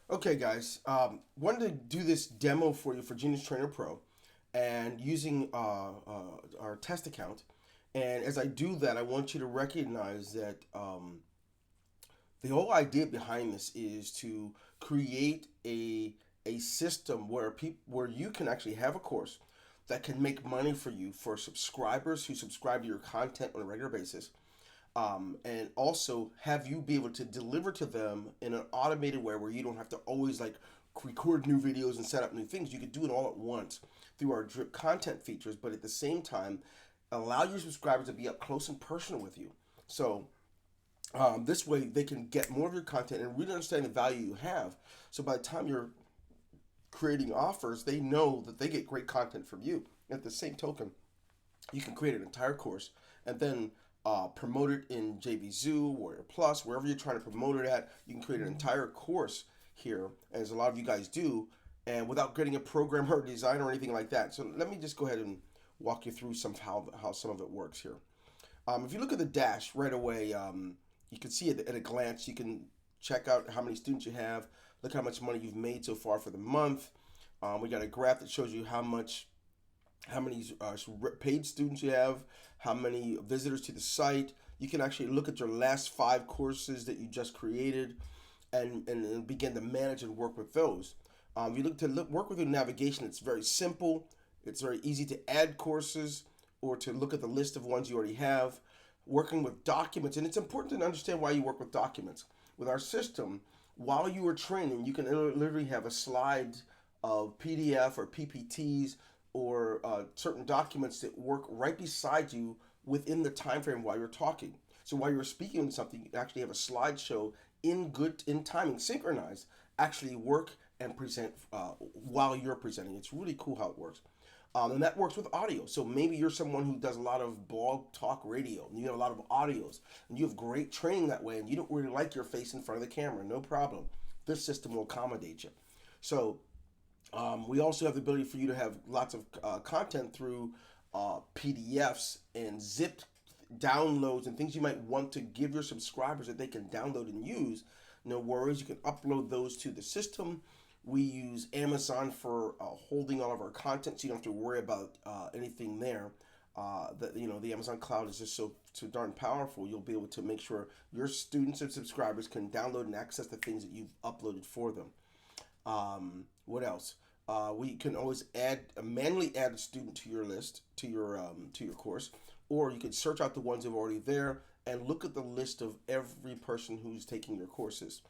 Okay, guys, wanted to do this demo for you for Genius Trainer Pro and using our test account. And as I do that, I want you to recognize that the whole idea behind this is to create a system where where you can actually have a course that can make money for you for subscribers who subscribe to your content on a regular basis, and also have you be able to deliver to them in an automated way where you don't have to always like record new videos and set up new things. You could do it all at once through our drip content features, but at the same time allow your subscribers to be up close and personal with you. So this way they can get more of your content and really understand the value you have. So by the time you're creating offers, they know that they get great content from you. At the same token, you can create an entire course and then promote it in JVZoo, Warrior Plus, wherever you're trying to promote it at. You can create an entire course here, as a lot of you guys do, and without getting a programmer or designer or anything like that. So let me just go ahead and walk you through some how some of it works here. If you look at the dash right away, you can see it at a glance. You can check out how many students you have, look how much money you've made so far for the month. We got a graph that shows you how many paid students you have, how many visitors to the site. You can actually look at your last 5 courses that you just created and begin to manage and work with those. If you work with your navigation, it's very simple. It's very easy to add courses or to look at the list of ones you already have. Working with documents, and it's important to understand why you work with documents. With our system, while you are training, you can literally have a slide of PDF or PPTs or certain documents that work right beside you within the time frame while you're talking. So while you're speaking on something, you actually have a slideshow in timing, synchronized, actually work and present while you're presenting. It's really cool how it works. And that works with audio. So maybe you're someone who does a lot of blog talk radio, and you have a lot of audios, and you have great training that way, and you don't really like your face in front of the camera. No problem. This system will accommodate you. So we also have the ability for you to have lots of content through PDFs and zipped downloads and things you might want to give your subscribers that they can download and use. No worries, you can upload those to the system. We use Amazon for holding all of our content, so you don't have to worry about anything there. The Amazon cloud is just so darn powerful. You'll be able to make sure your students and subscribers can download and access the things that you've uploaded for them. What else? We can always manually add a student to your list, to your course, or you can search out the ones that are already there and look at the list of every person who's taking your courses.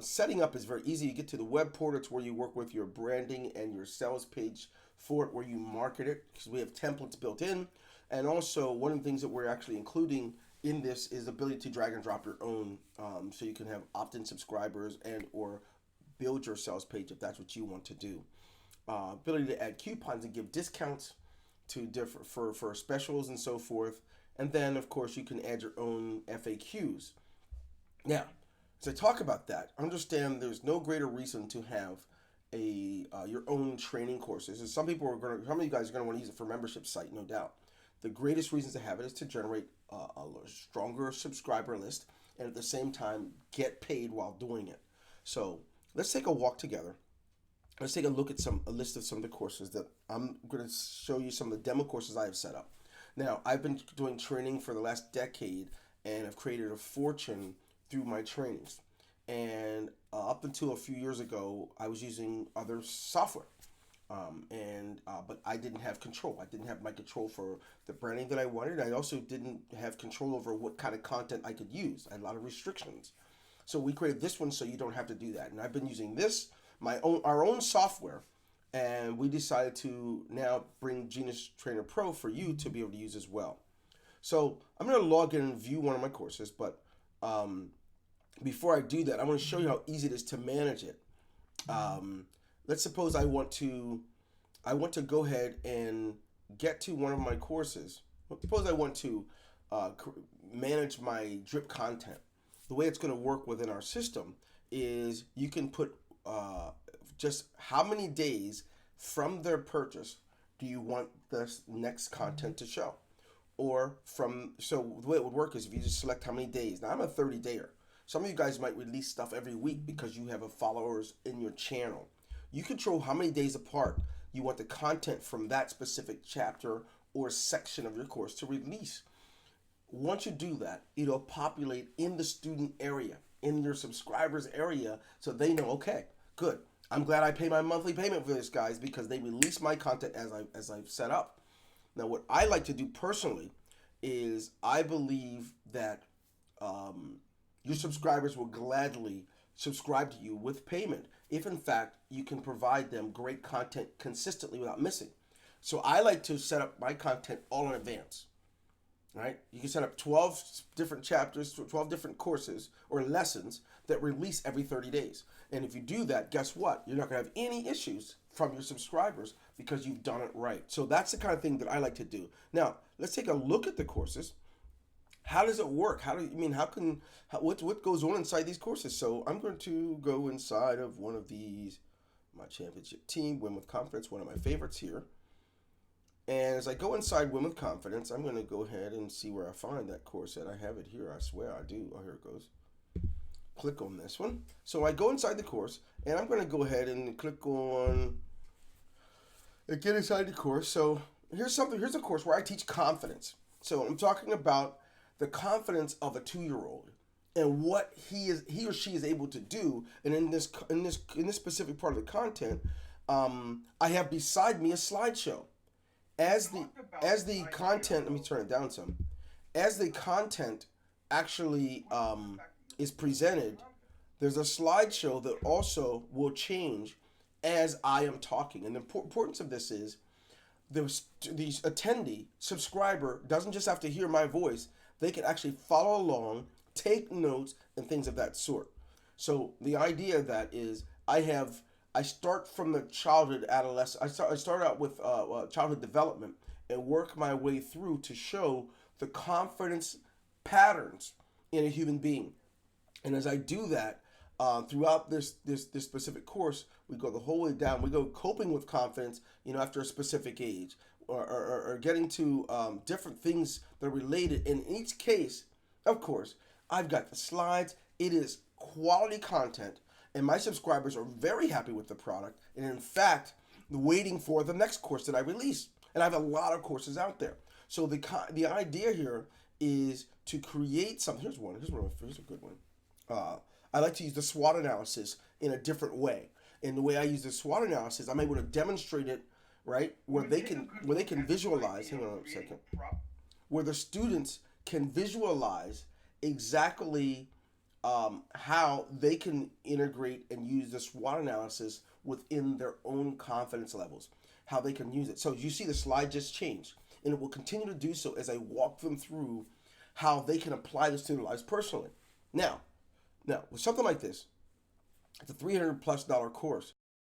Setting up is very easy. You get to the web portal. It's where you work with your branding and your sales page for it, where you market it, because we have templates built in. And also, one of the things that we're actually including in this is the ability to drag and drop your own, so you can have opt-in subscribers and or build your sales page if that's what you want to do. Ability to add coupons and give discounts to different for specials and so forth. And then, of course, you can add your own FAQs. Now, as I talk about that, understand there's no greater reason to have a your own training courses. And some of you guys are going to want to use it for membership site, no doubt. The greatest reasons to have it is to generate a stronger subscriber list and at the same time get paid while doing it. So let's take a walk together. Let's take a look at a list of some of the courses that I'm going to show you some of the demo courses I have set up. Now, I've been doing training for the last decade and have created a fortune through my trainings. And up until a few years ago, I was using other software, but I didn't have control. I didn't have my control for the branding that I wanted. I also didn't have control over what kind of content I could use. I had a lot of restrictions. So we created this one so you don't have to do that. And I've been using our own software, and we decided to now bring Genius Trainer Pro for you to be able to use as well. So I'm going to log in and view one of my courses, but before I do that, I want to show you how easy it is to manage it. Let's suppose I want to go ahead and get to one of my courses. Suppose I want to manage my drip content. The way it's going to work within our system is you can put just how many days from their purchase do you want this next content to show, or so the way it would work is if you just select how many days. Now I'm a 30 dayer, Some of you guys might release stuff every week because you have a followers in your channel. You control how many days apart you want the content from that specific chapter or section of your course to release. Once you do that, it'll populate in the student area, in your subscribers area, so they know, okay, good. I'm glad I pay my monthly payment for this, guys, because they release my content as I've set up. Now, what I like to do personally is I believe that your subscribers will gladly subscribe to you with payment if, in fact, you can provide them great content consistently without missing. So I like to set up my content all in advance. Right? You can set up 12 different chapters, 12 different courses or lessons that release every 30 days. And if you do that, guess what? You're not going to have any issues from your subscribers because you've done it right. So that's the kind of thing that I like to do. Now, let's take a look at the courses. How does it work? What goes on inside these courses? So I'm going to go inside of one of these, my championship team, Win with Confidence, one of my favorites here. And as I go inside Win with Confidence, I'm going to go ahead and see where I find that course at. I have it here. I swear I do. Oh, here it goes. Click on this one. So I go inside the course, and I'm going to go ahead and click on get inside the course. So here's a course where I teach confidence. So I'm talking about the confidence of a 2-year-old and what he or she is able to do. And in this specific part of the content, I have beside me a slideshow. As the content, let me turn it down some. As the content actually is presented, there's a slideshow that also will change as I am talking. And the importance of this is the attendee, subscriber, doesn't just have to hear my voice. They can actually follow along, take notes, and things of that sort. So the idea of that is I start from the childhood, adolescent. I start out with childhood development and work my way through to show the confidence patterns in a human being. And as I do that throughout this specific course, we go the whole way down. We go coping with confidence, after a specific age, or getting to different things that are related. In each case, of course, I've got the slides. It is quality content. And my subscribers are very happy with the product. And in fact, waiting for the next course that I release. And I have a lot of courses out there. So the idea here is to create something. Here's a good one. I like to use the SWOT analysis in a different way. And the way I use the SWOT analysis, I'm able to demonstrate it, right, where they can visualize. Hang on a second. Where the students can visualize exactly how they can integrate and use the SWOT analysis within their own confidence levels, how they can use it. So you see the slide just changed, and it will continue to do so as I walk them through how they can apply this to their lives personally. Now, with something like this, it's a $300+ course.